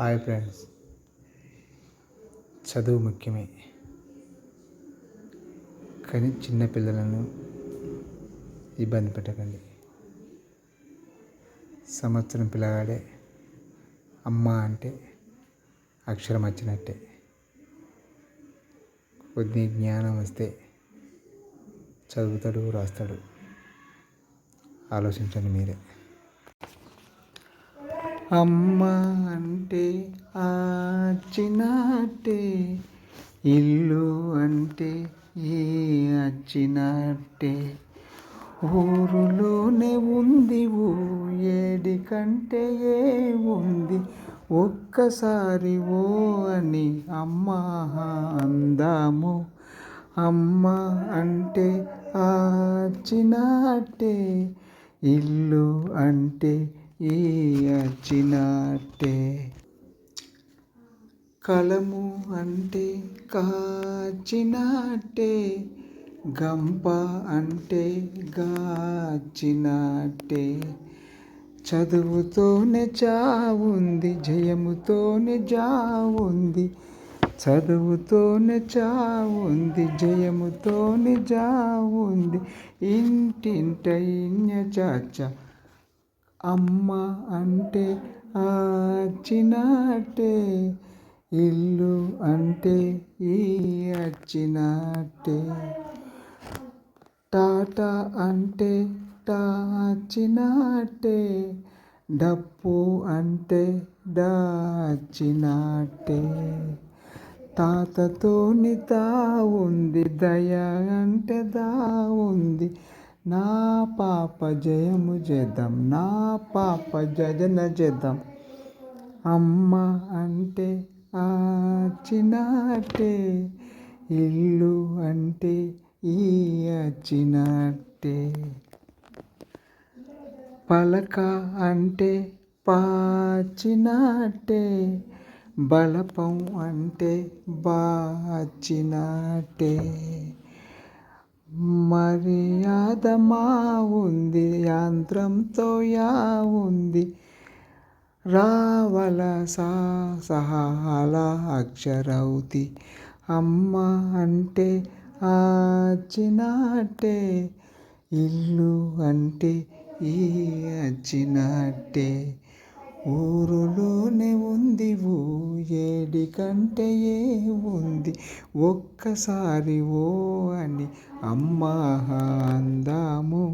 Hi friends, చదువు ముఖ్యమే కానీ చిన్నపిల్లలను ఇబ్బంది పెట్టకండి. సంవత్సరం పిల్లగాడే అమ్మ అంటే అక్షరం వచ్చినట్టే. కొద్ది జ్ఞానం వస్తే చదువుతాడు, రాస్తాడు. ఆలోచించండి మీరే. అమ్మ అంటే చిన్నట్టే, ఇల్లు అంటే వచ్చినట్టే. ఊరులోనే ఉంది ఏడి కంటే ఉంది, ఒక్కసారి ఓ అని అమ్మ అందాము. అమ్మ అంటే చిన్నట్టే, ఇల్లు అంటే వచ్చినట్టే. కలము అంటే కాచినట్టే, గంప అంటే గాచినట్టే. చదువుతోనే చావుంది, జయముతోనే జావుంది. చదువుతోనే చావుంది, జయముతోనే జావుంది. ఇంటింట చాచ అమ్మ అంటే చిన్నట్టే, ఇల్లు అంటే వచ్చినట్టే. టాట అంటే టాచినట్టే, డప్పు అంటే దాచినట్టే. తాతతోని తా ఉంది, దయ అంటే దా ఉంది. నా పాప జయము చేద్దాం, నా పాప జజన చేద్దాం. అమ్మ అంటే చిన్నట్టే, ఇల్లు అంటే వచ్చినట్టే. పలక అంటే పాచినట్టే, బలపం అంటే బాచినట్టే. మర్యాద మా ఉంది, యంత్రంతో యా ఉంది. రావల సహాల అక్షరౌతి. అమ్మ అంటే చిన్నట్టే, ఇల్లు అంటే వచ్చినట్టే. ఊరులోనే ఉంది ఏడి కంటే ఉంది, ఒక్కసారి ఓ అని అమ్మ అందాము.